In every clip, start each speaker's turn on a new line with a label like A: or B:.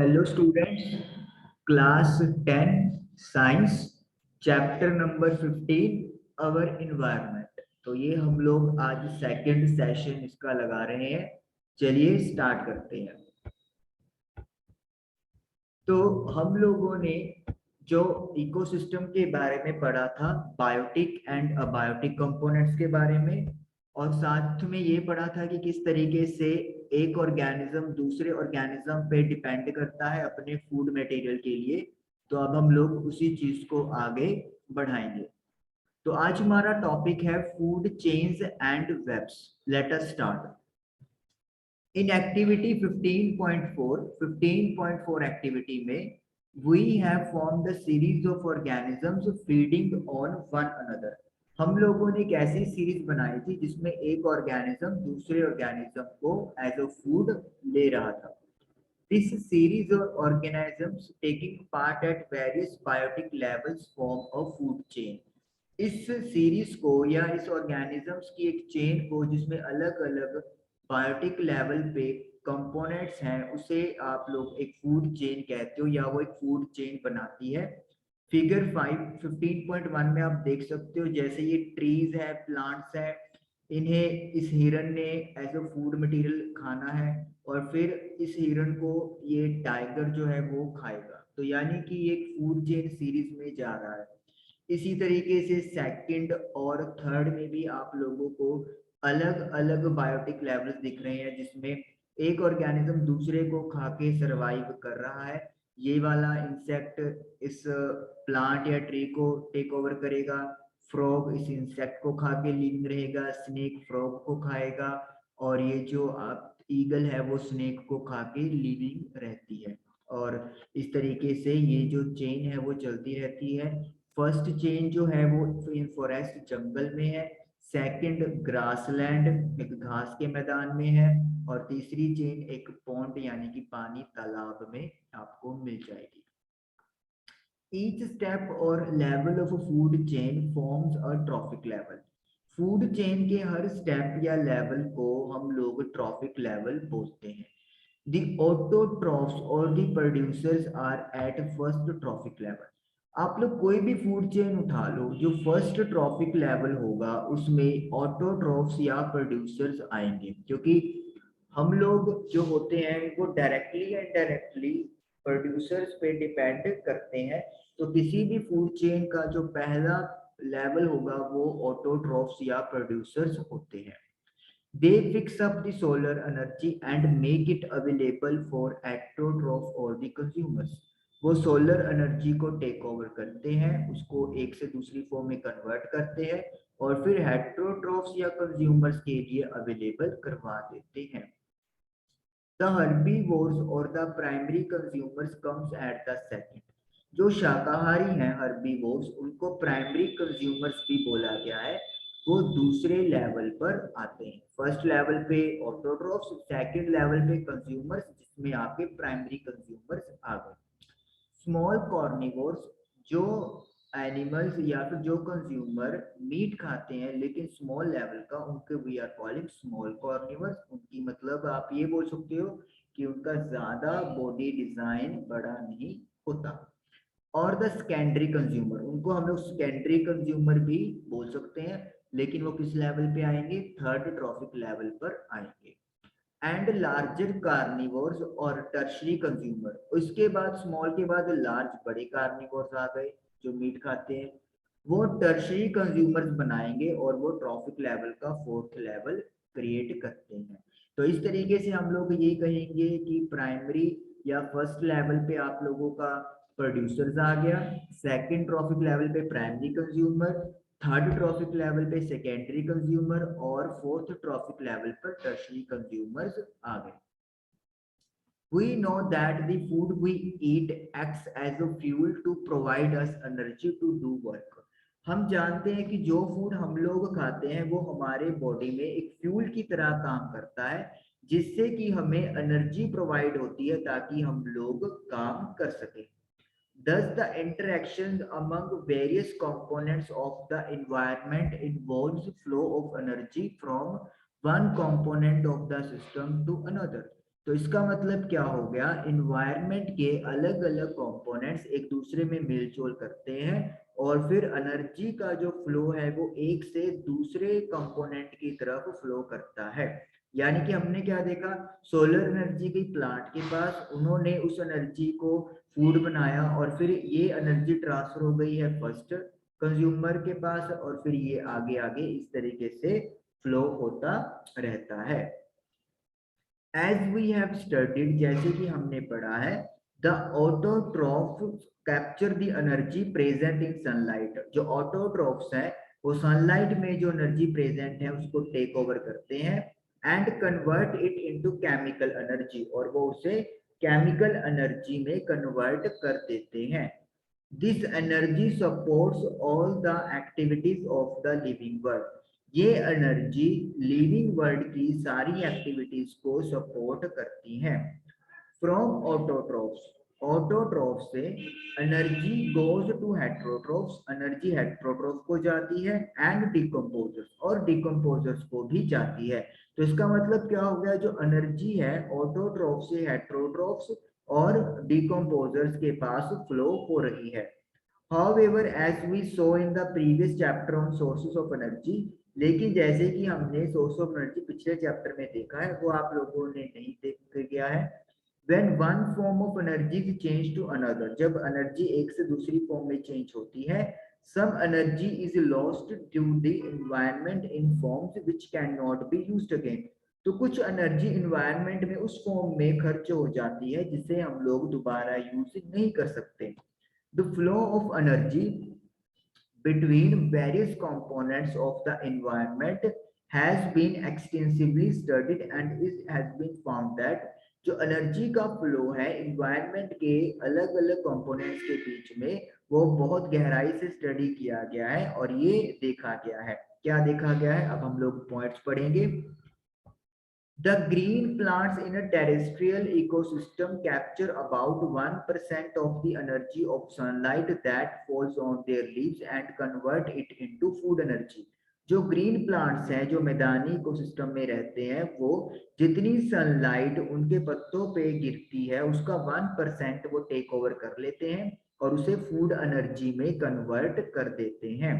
A: Hello students, class 10 science chapter number 15 our environment. तो ये हम लोग आज सेकंड सेशन इसका लगा रहे हैं। चलिए स्टार्ट करते हैं। तो हम लोगों ने जो इकोसिस्टम के बारे में पढ़ा था, बायोटिक एंड अबायोटिक कंपोनेंट्स के बारे में, और साथ में ये पढ़ा था कि किस तरीके से एक ऑर्गेनिज्म दूसरे ऑर्गेनिज्म पे डिपेंड करता है अपने फूड मटेरियल के लिए। तो अब हम लोग उसी चीज को आगे बढ़ाएंगे। तो आज हमारा टॉपिक है food chains and webs. Let us start. In activity 15.4 activity में we have formed a series of organisms feeding on one another। हम लोगों ने एक ऐसी सीरीज बनाई थी जिसमें एक ऑर्गेनिज्म दूसरे ऑर्गेनिज्म को एज अ फूड ले रहा था। This series of organisms taking part at various biotic levels form a food chain। इस सीरीज को या इस ऑर्गेनिजम्स की एक चेन को जिसमें अलग अलग बायोटिक लेवल पे कंपोनेंट्स हैं, उसे आप लोग एक फूड चेन कहते हो या वो एक फूड चेन बनाती है। फिगर 15.1 में आप देख सकते हो, जैसे ये ट्रीज है, प्लांट्स है, इन्हें इस हिरन ने एज अ फूड मटेरियल खाना है और फिर इस हिरन को ये टाइगर जो है वो खाएगा। तो यानी कि एक फूड चेन सीरीज में जा रहा है। इसी तरीके से सेकंड और थर्ड में भी आप लोगों को अलग अलग बायोटिक लेवल्स दिख रहे हैं, जिसमें एक ऑर्गेनिज्म दूसरे को खा के सरवाइव कर रहा है। ये वाला इंसेक्ट इस प्लांट या ट्री को टेक ओवर करेगा, फ्रॉग इस इंसेक्ट को खा के लिविंग रहेगा, स्नेक फ्रॉग को खाएगा, और ये जो ईगल है वो स्नेक को खा के लिविंग रहती है। और इस तरीके से ये जो चेन है वो चलती रहती है। फर्स्ट चेन जो है वो फॉरेस्ट जंगल में है, सेकंड ग्रासलैंड एक घास के मैदान में है, और तीसरी चेन एक पॉन्ड यानी कि पानी तालाब में आपको मिल जाएगी। Each step और level of food chain forms a trophic level। Food chain के हर स्टेप या लेवल को हम लोग ट्रॉफिक लेवल बोलते हैं। The autotrophs और the producers are at first trophic level। आप लोग कोई भी फूड चेन उठा लो, जो फर्स्ट ट्रॉफिक लेवल होगा उसमें ऑटोट्रॉफ्स या प्रोड्यूसर्स आएंगे, क्योंकि हम लोग जो होते हैं वो डायरेक्टली या इनडायरेक्टली प्रोड्यूसर्स पे डिपेंड करते हैं। तो किसी भी फूड चेन का जो पहला लेवल होगा वो ऑटोट्रॉफ्स या प्रोड्यूसर्स होते हैं। They fix up the solar energy and make it available for heterotrophs or the consumers। वो सोलर एनर्जी को टेक ओवर करते हैं, उसको एक से दूसरी फॉर्म में कन्वर्ट करते हैं और फिर हेटेरोट्रोफ्स या कंज्यूमर्स के लिए अवेलेबल करवा देते हैं। द हर्बीवोर्स और the primary consumers comes at the second. जो शाकाहारी हैं हर्बीवोर्स, उनको प्राइमरी कंज्यूमर्स भी बोला गया है, वो दूसरे लेवल पर आते हैं। फर्स्ट लेवल पे ऑटोट्रोफ्स, सेकंड लेवल पे कंज्यूमर्स, जिसमें आपके प्राइमरी कंज्यूमर्स आ गए। स्मॉल कॉर्निवोर्स, जो एनिमल्स या फिर जो कंज्यूमर मीट खाते हैं लेकिन स्मॉल लेवल का, उनके we are calling small carnivores. उनकी मतलब आप ये बोल सकते हो कि उनका ज्यादा बॉडी डिजाइन बड़ा नहीं होता। और द सेकेंडरी कंज्यूमर, उनको हम लोग सेकेंडरी कंज्यूमर भी बोल सकते हैं, लेकिन वो किस लेवल पे आएंगे? थर्ड ट्रॉफिक लेवल पर आएंगे। एंड लार्जर कार्निवोर्स और टर्शरी कंज्यूमर, उसके बाद स्मॉल के बाद लार्ज बड़े कार्निवोर्स आ गए जो मीट खाते हैं, वो टर्शरी कंज्यूमर्स बनाएंगे और वो ट्रॉफिक लेवल का फोर्थ लेवल क्रिएट करते हैं। तो इस तरीके से हम लोग ये कहेंगे कि प्राइमरी या फर्स्ट लेवल पे आप लोगों का प्रोड्यूसर्स आ गया, सेकंड ट्रॉफिक लेवल पे primary consumer, third trophic level पे सेकेंडरी कंज्यूमर, और फोर्थ ट्रॉफिक लेवल पर टर्शरी कंज्यूमर्स आ गए। We know that the food we eat acts as a fuel to provide us energy to do work। हम जानते हैं कि जो फूड हम लोग खाते हैं वो हमारे बॉडी में एक फ्यूल की तरह काम करता है, जिससे कि हमें एनर्जी प्रोवाइड होती है ताकि हम लोग काम कर सकें। Thus, the interactions among various components of the environment involves flow of energy from one component of the system to another। तो इसका मतलब क्या हो गया, इन्वायरमेंट के अलग अलग कंपोनेंट्स एक दूसरे में मिलजोल करते हैं और फिर एनर्जी का जो फ्लो है वो एक से दूसरे कंपोनेंट की तरफ फ्लो करता है। यानी कि हमने क्या देखा, सोलर एनर्जी गई प्लांट के पास, उन्होंने उस एनर्जी को फूड बनाया और फिर ये एनर्जी ट्रांसफर हो गई है फर्स्ट कंज्यूमर के पास और फिर ये आगे आगे इस तरीके से फ्लो होता रहता है। एज वी हैव स्टडीड, जैसे कि हमने पढ़ा है, the autotroph capture the energy present in sunlight. जो ऑटोट्रॉफ्स है वो सनलाइट में जो एनर्जी प्रेजेंट है उसको टेक ओवर करते हैं and convert it into chemical energy, और वो उसे केमिकल एनर्जी में कन्वर्ट कर देते हैं। This energy supports all the activities of the living world. ये एनर्जी लिविंग वर्ल्ड की सारी एक्टिविटीज को सपोर्ट करती हैं। फ्रॉम ऑटोट्रॉफ्स, ऑटोट्रॉफ से energy goes to heterotrophs, energy heterotroph को जाती है एंड डिकम्पोजर्स, और डिकम्पोजर्स को भी जाती है। तो इसका मतलब क्या हो गया, जो एनर्जी है ऑटोट्रॉफ से हेट्रोट्रॉफ्स और डिकम्पोजर्स के पास फ्लो हो रही है। However, as we saw in the previous chapter on sources of energy, लेकिन जैसे कि हमने सोर्स ऑफ एनर्जी पिछले चैप्टर में देखा है वो आप लोगों ने नहीं देख गया है। When one form of energy is changed to another, जब एनर्जी एक से दूसरी फॉर्म में चेंज होती है, some energy is lost to the environment in forms which cannot be used again। तो कुछ एनर्जी इन्वायरमेंट में उस फॉर्म में खर्च हो जाती है जिसे हम लोग दोबारा यूज नहीं कर सकते। The flow of energy between various components of the environment has been extensively studied and has been found that जो एनर्जी का फ्लो है इन्वायरमेंट के अलग अलग कंपोनेंट्स के बीच में वो बहुत गहराई से स्टडी किया गया है और ये देखा गया है। क्या देखा गया है, अब हम लोग पॉइंट्स पढ़ेंगे। The green plants in a terrestrial ecosystem capture about 1% of the energy of sunlight that falls on their leaves and convert it into food energy। जो ग्रीन प्लांट्स हैं जो मैदानी इकोसिस्टम में रहते हैं वो जितनी सनलाइट उनके पत्तों पे गिरती है उसका 1% वो टेक ओवर कर लेते हैं और उसे फूड एनर्जी में कन्वर्ट कर देते हैं।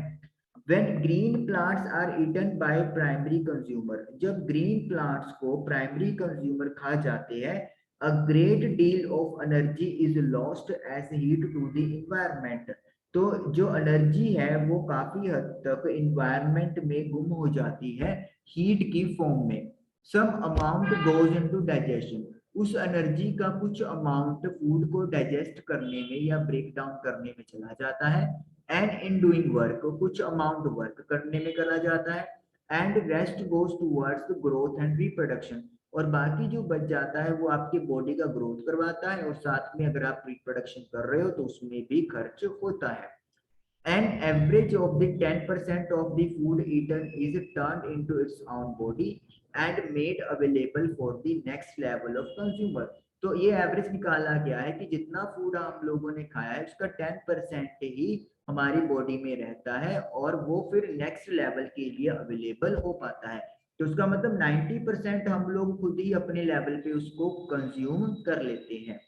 A: When green plants are eaten by primary consumer, जब green plants को primary consumer खा जाते हैं, a great deal of energy is lost as heat to the environment। तो जो एनर्जी है वो काफी हद तक environment में गुम हो जाती है हीट की फॉर्म में। Some amount goes into digestion, उस एनर्जी का कुछ अमाउंट फूड को डाइजेस्ट करने में या ब्रेक डाउन करने में चला जाता है एंड इन डूइंग वर्क, कुछ अमाउंट वर्क करने में करा जाता है and rest goes towards growth and reproduction, और बाकी जो बच जाता है वो आपके बॉडी का ग्रोथ करवाता है और साथ में अगर आप रिप्रोडक्शन कर रहे हो तो उसमें भी खर्च होता है। An average of the 10% of the food eaten is turned into its own body and made available for the next level of consumer। तो ये एवरेज निकाला गया है कि जितना फूड हम लोगों ने खाया है उसका 10% ही हमारी बॉडी में रहता है और वो फिर नेक्स्ट लेवल के लिए अवेलेबल हो पाता है। तो उसका मतलब 90% हम लोग खुद ही अपने लेवल पे उसको कंज्यूम कर लेते हैं।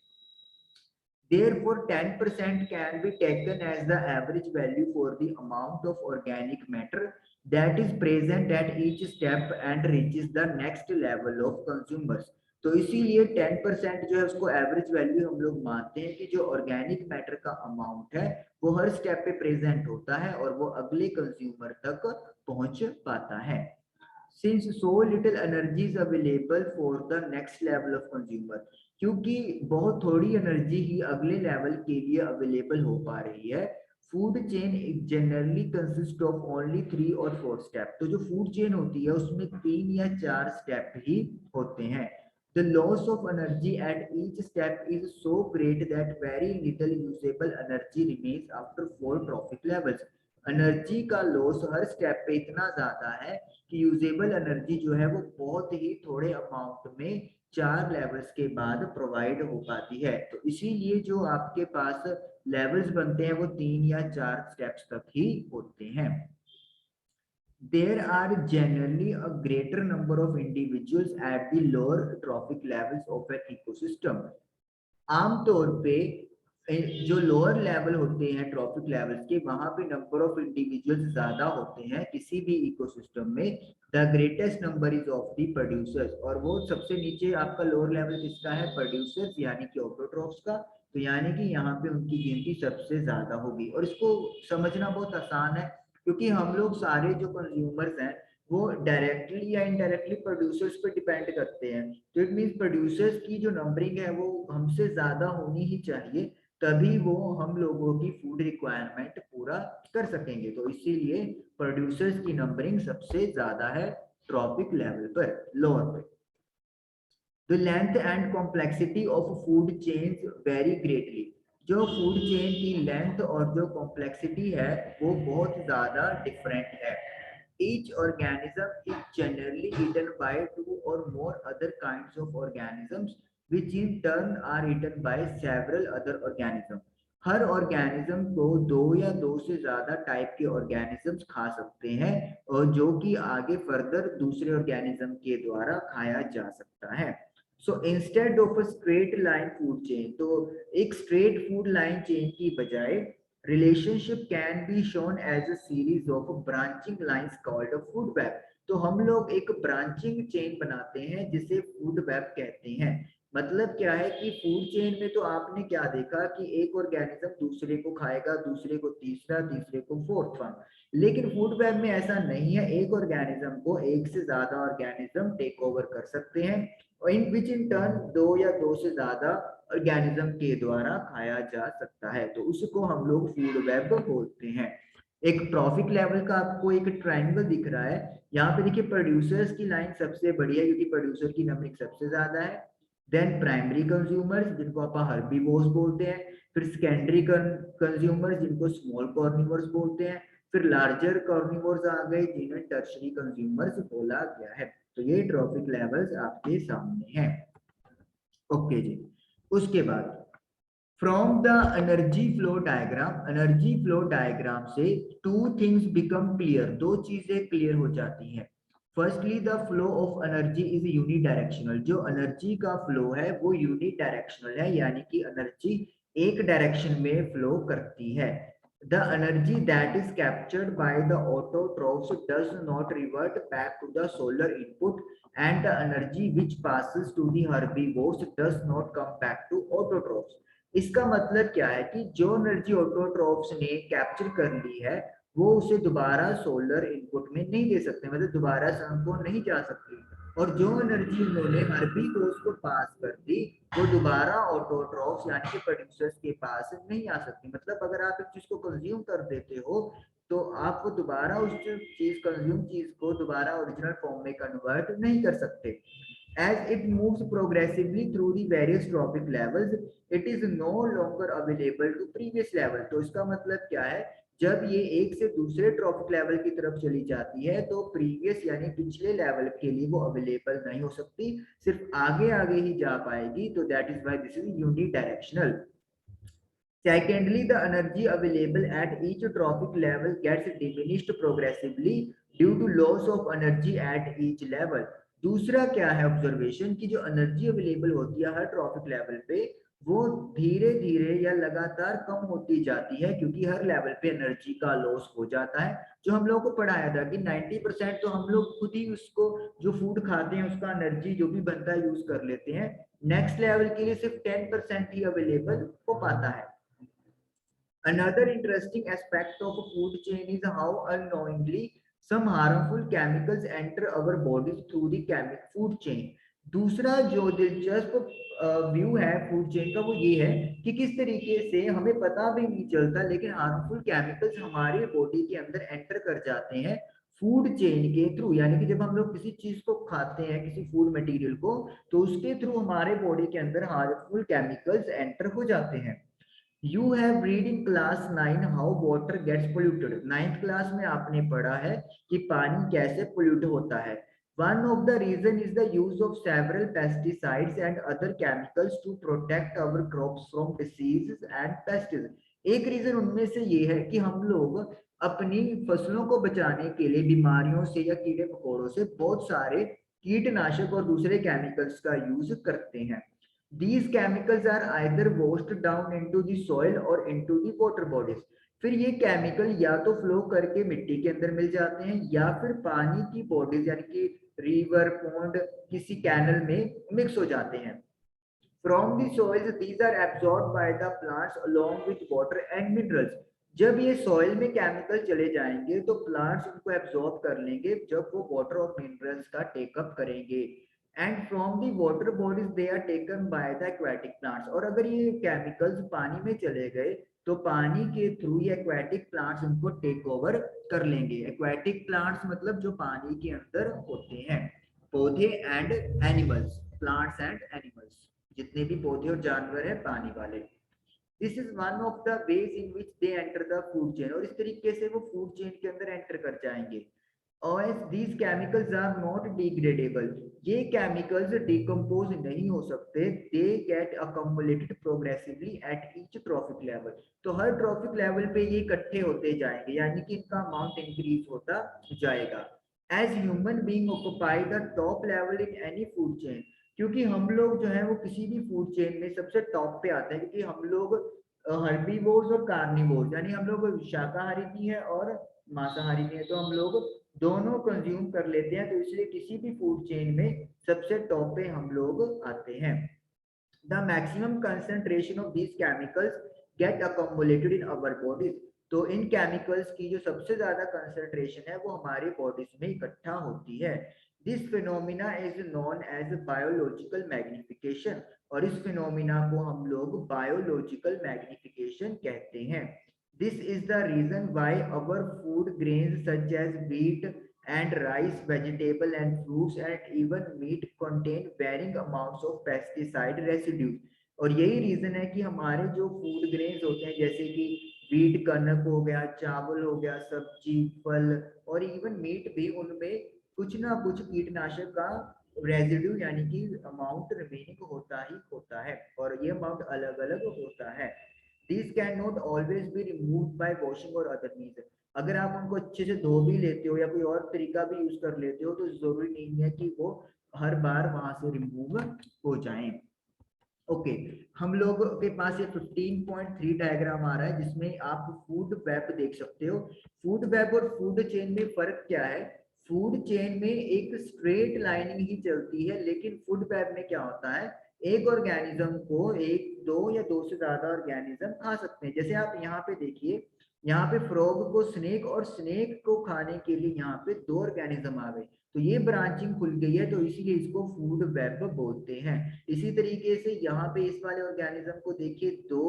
A: Therefore, 10% can be taken as the average value for the amount of organic matter that is present at each step and reaches the next level of consumers। तो इसीलिए 10% जो है उसको एवरेज वैल्यू हम लोग मानते हैं कि जो ऑर्गेनिक मैटर का अमाउंट है वो हर स्टेप पे प्रेजेंट होता है और वो अगले कंज्यूमर तक पहुंच पाता है। Since so little energy is available for the next level of consumer, क्योंकि बहुत थोड़ी एनर्जी ही अगले लेवल के लिए अवेलेबल हो पा रही है, food chain generally consist of only 3 और 4 स्टेप। तो जो फूड चेन होती है उसमें 3 या 4 स्टेप ही होते हैं। The loss of energy at each step is so great that very little usable energy remains after 4 trophic levels। Energy का लॉस हर स्टेप पे इतना ज्यादा है कि यूजेबल एनर्जी जो है वो बहुत ही थोड़े अमाउंट में 4 लेवल्स के बाद प्रोवाइड हो पाती है। तो इसीलिए जो आपके पास लेवल्स बनते हैं वो 3 या 4 स्टेप्स तक ही होते हैं। there are generally a greater number of individuals at the lower trophic levels of an ecosystem. आमतौर पे जो लोअर लेवल होते हैं ट्रॉपिक लेवल्स के, वहां पे नंबर ऑफ इंडिविजुअल्स ज्यादा होते हैं किसी भी इकोसिस्टम में। The greatest number is of the producers, और वो सबसे नीचे आपका लोअर लेवल किसका है, प्रोड्यूसर्स यानी कि ऑटोट्रॉफ्स का। तो यानी कि यहाँ पे उनकी गिनती सबसे ज्यादा होगी, और इसको समझना बहुत आसान है क्योंकि हम लोग सारे जो कंज्यूमर्स हैं वो डायरेक्टली या इनडायरेक्टली प्रोड्यूसर्स पे डिपेंड करते हैं। तो इट मीन प्रोड्यूसर्स की जो नंबरिंग है वो हमसे ज्यादा होनी ही चाहिए, तभी वो हम लोगों की फूड रिक्वायरमेंट पूरा कर सकेंगे। तो इसीलिए प्रोड्यूसर्स की नंबरिंग सबसे ज्यादा है ट्रॉपिक लेवल पर, लोअर पे। The length and complexity of food chains vary greatly. जो फूड चेन की लेंथ और जो कॉम्प्लेक्सिटी है वो बहुत ज्यादा डिफरेंट है। Each organism is generally eaten by two or more other kinds of organisms, which in turn are eaten by several other organisms. Her organism को दो या दो से ज्यादा टाइप के ऑर्गेनिजम्स खा सकते हैं, और जो कि आगे फर्दर दूसरे ऑर्गेनिज्म के द्वारा खाया जा सकता है। So instead of a straight line food chain, तो एक स्ट्रेट फूड लाइन चेन की बजाय relationship can be shown as a series of branching lines called a food web. तो हम लोग एक ब्रांचिंग चेन बनाते हैं जिसे फूड वेब कहते हैं। मतलब क्या है कि फूड चेन में तो आपने क्या देखा कि एक ऑर्गेनिज्म दूसरे को खाएगा, दूसरे को तीसरा, तीसरे को फोर्थ वन। लेकिन फूड वेब में ऐसा नहीं है, एक ऑर्गेनिज्म को एक से ज्यादा ऑर्गेनिज्म टेक ओवर कर सकते हैं, और इन विच इन टर्न दो या दो से ज्यादा ऑर्गेनिज्म के द्वारा खाया जा सकता है। तो उसको हम लोग फूड वेब बोलते हैं। एक ट्रॉफिक लेवल का आपको एक ट्रायंगल दिख रहा है, यहाँ पे देखिए प्रोड्यूसर्स की लाइन सबसे बड़ी है क्योंकि प्रोड्यूसर की नंबरिंग सबसे ज्यादा है। देन प्राइमरी कंज्यूमर्स जिनको आप हर्बीवोर्स बोलते हैं, फिर सेकेंडरी कंज्यूमर्स जिनको स्मॉल कॉर्निवोर्स बोलते हैं, फिर लार्जर कॉर्निवोर्स आ गए जिन्हें टर्शरी कंज्यूमर्स बोला गया है। तो ये ट्रॉफिक लेवल्स आपके सामने हैं। ओके जी, उसके बाद from the energy flow diagram से टू थिंग्स बिकम क्लियर, दो चीजें क्लियर हो जाती हैं। Firstly the flow of energy is unidirectional, जो एनर्जी का फ्लो है वो यूनिडायरेक्शनल है, यानी कि एनर्जी एक डायरेक्शन में फ्लो करती है। The energy that is captured by the autotrophs does not revert back to the solar input, and the energy which passes to the herbivores does not come back to autotrophs. इसका मतलब क्या है कि जो energy autotrophs ने capture कर ली है वो उसे दोबारा सोलर इनपुट में नहीं दे सकते, मतलब दोबारा सन को नहीं जा सकती। और जो एनर्जी उन्होंने हर्बीवोर्स को पास कर दी वो दोबारा ऑटोट्रॉफ्स यानी कि प्रोड्यूसर्स के पास नहीं आ सकती। मतलब अगर आप एक चीज को कंज्यूम कर देते हो तो आप दोबारा उस चीज कंज्यूम चीज को दोबारा ओरिजिनल फॉर्म में कन्वर्ट नहीं कर सकते। As it moves progressively through the various trophic levels, it is no longer available to previous level। तो इसका मतलब क्या है, जब ये एक से दूसरे ट्रॉफिक लेवल की तरफ चली जाती है तो प्रीवियस यानी पिछले लेवल के लिए वो अवेलेबल नहीं हो सकती, सिर्फ आगे आगे ही जा पाएगी। तो that is why this is unidirectional. Secondly, the energy available at each trophic level gets diminished progressively due to loss of energy at each level। दूसरा क्या है ऑब्जर्वेशन की जो एनर्जी अवेलेबल होती है हर ट्रॉफिक लेवल पे वो धीरे धीरे या लगातार कम होती जाती है, क्योंकि हर लेवल पे एनर्जी का लॉस हो जाता है। जो हम लोगों को पढ़ाया था कि 90% तो हम लोग खुद ही उसको जो फूड खाते हैं उसका एनर्जी जो भी बनता है यूज कर लेते हैं, नेक्स्ट लेवल के लिए सिर्फ 10% ही अवेलेबल हो पाता है। Another interesting aspect of a food chain is how unknowingly some harmful chemicals enter our bodies through the food chain। दूसरा जो दिलचस्प व्यू है फूड चेन का वो ये है कि किस तरीके से हमें पता भी नहीं चलता लेकिन हार्मफुल केमिकल्स हमारी बॉडी के अंदर एंटर कर जाते हैं फूड चेन के थ्रू। यानी कि जब हम लोग किसी चीज को खाते हैं किसी फूड मटेरियल को तो उसके थ्रू हमारे बॉडी के अंदर हार्मफुल केमिकल्स एंटर हो जाते हैं। You have read in class 9 how water gets polluted. 9th class में आपने पढ़ा है कि पानी कैसे पोल्यूट होता है। One of the reason is the use of several pesticides and other chemicals to protect our crops from diseases and pests. एक रीजन उनमें से ये है कि हम लोग अपनी फसलों को बचाने के लिए बीमारियों से या कीड़े मकोड़ों से बहुत सारे कीटनाशक और दूसरे केमिकल्स का यूज करते हैं। These chemicals are either washed down into the soil or into the water bodies। फिर ये केमिकल या तो फ्लो करके मिट्टी के अंदर मिल जाते हैं या फिर पानी की बॉडीज यानी कि रिवर पॉन्ड किसी कैनल में मिक्स हो जाते हैं। From the soils, these are absorbed by the plants along with water and minerals। जब ये सॉइल में केमिकल चले जाएंगे तो प्लांट्स उनको एब्जॉर्ब कर लेंगे जब वो वाटर और मिनरल्स का टेकअप करेंगे। And from the water bodies they are taken by the aquatic plants. और अगर ये केमिकल्स पानी में चले गए तो पानी के थ्रू ये एक्वेटिक प्लांट्स उनको टेक ओवर कर लेंगे। एक्वेटिक प्लांट्स मतलब जो पानी के अंदर होते हैं, पौधे and animals, plants and animals, जितने भी पौधे और जानवर हैं पानी वाले। This is one of the ways in which they enter the food chain. और इस तरीके से वो फूड चेन के अंदर एंटर कर जाएंगे। और these chemicals are not degradable। ये केमिकल्स डिकम्पोज नहीं हो सकते। They get accumulated progressively at each trophic level। तो हर ट्रॉफिक लेवल पे ये इकट्ठे होते जाएंगे यानी कि इनका अमाउंट इंक्रीज होता जाएगा। As human being occupy the top level in any food chain. क्योंकि हम लोग जो है वो किसी भी फूड चेन में सबसे टॉप पे आते हैं, क्योंकि हम लोग हर्बीवोर्स और कार्निवोर्स यानी हम लोग शाकाहारी भी है और मांसाहारी भी है, तो हम लोग दोनों कंज्यूम कर लेते हैं। तो इसलिए किसी भी फूड चेन में सबसे टॉप पे हम लोग आते हैं। The maximum concentration of these chemicals get accumulated in our bodies. तो इन केमिकल्स की जो सबसे ज्यादा कंसंट्रेशन है वो हमारे बॉडीज में इकट्ठा होती है। This phenomena is known as biological magnification. और इस फिनोमिना को हम लोग बायोलॉजिकल मैग्निफिकेशन कहते हैं। This is the reason why our food grains such as wheat and rice, vegetable and fruits and even meat contain varying amounts of pesticide residues। और यही reason है कि हमारे जो फूड ग्रेन्स होते हैं जैसे कि वीट कनक हो गया, चावल हो गया, सब्जी, फल और इवन मीट भी, उनमें कुछ ना कुछ कीटनाशक का रेजिड्यू यानी कि अमाउंट रिमेनिंग होता ही होता है और ये अमाउंट अलग अलग होता है। These cannot always be removed by washing or other means। अगर आप उनको अच्छे से धो भी लेते हो या कोई और तरीका भी यूज कर लेते हो तो जरूरी नहीं है कि वो हर बार वहां से रिमूव हो जाएं। ओके, हम लोग के पास ये 15.3 डायग्राम आ रहा है जिसमें आप फूड वेब देख सकते हो। फूड वेब और फूड चेन में फर्क क्या है? फूड चेन में एक स्ट्रेट लाइनिंग ही चलती है, लेकिन फूड वेब में क्या होता है, एक ऑर्गेनिज्म को एक, दो या दो से ज्यादा ऑर्गेनिज्म खा सकते हैं। जैसे आप यहाँ पे देखिए, यहाँ पे फ्रॉग को स्नेक और स्नेक को खाने के लिए यहाँ पे दो ऑर्गेनिज्म आ गए, तो ये ब्रांचिंग खुल गई है, तो इसीलिए इसको फूड वेब बोलते हैं। इसी तरीके से यहाँ पे इस वाले ऑर्गेनिज्म को देखिए, दो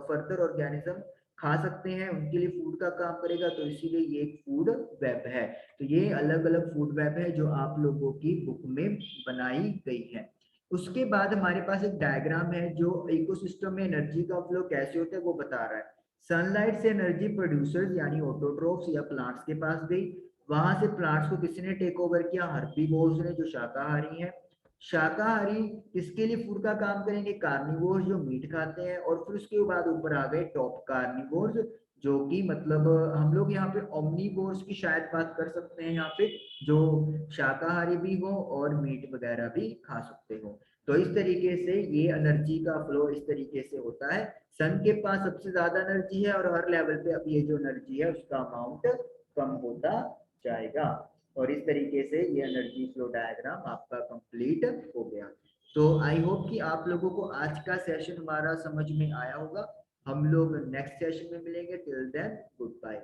A: फर्दर ऑर्गेनिज्म खा सकते हैं, उनके लिए फूड का काम करेगा, तो इसीलिए ये एक फूड वेब है। तो ये अलग अलग फूड वेब है जो आप लोगों की बुक में बनाई गई है। उसके बाद हमारे पास एक डायग्राम है जो इकोसिस्टम में एनर्जी का फ्लो कैसे होता है वो बता रहा है। सनलाइट से एनर्जी प्रोड्यूसर्स यानी ऑटोट्रोफ्स या प्लांट्स के पास गई, वहां से प्लांट्स को किसने टेक ओवर किया? हर्बीवोर्स ने, जो शाकाहारी हैं। शाकाहारी किसके लिए फूड का काम करेंगे? कार्निवोर्स, जो मीट खाते हैं। और फिर उसके बाद ऊपर आ गए टॉप कार्निवोर्स, जो कि मतलब हम लोग यहाँ पे ओमनीवोर्स की शायद बात कर सकते हैं, यहाँ पे जो शाकाहारी भी हो और मीट वगैरह भी खा सकते हो। तो इस तरीके से ये एनर्जी का फ्लो इस तरीके से होता है। सन के पास सबसे ज्यादा एनर्जी है और हर लेवल पे अब ये जो एनर्जी है उसका अमाउंट कम होता जाएगा। और इस तरीके से ये एनर्जी फ्लो डायग्राम आपका कंप्लीट हो गया। तो आई होप कि आप लोगों को आज का सेशन हमारा समझ में आया होगा। हम लोग नेक्स्ट सेशन में मिलेंगे। Till then good bye.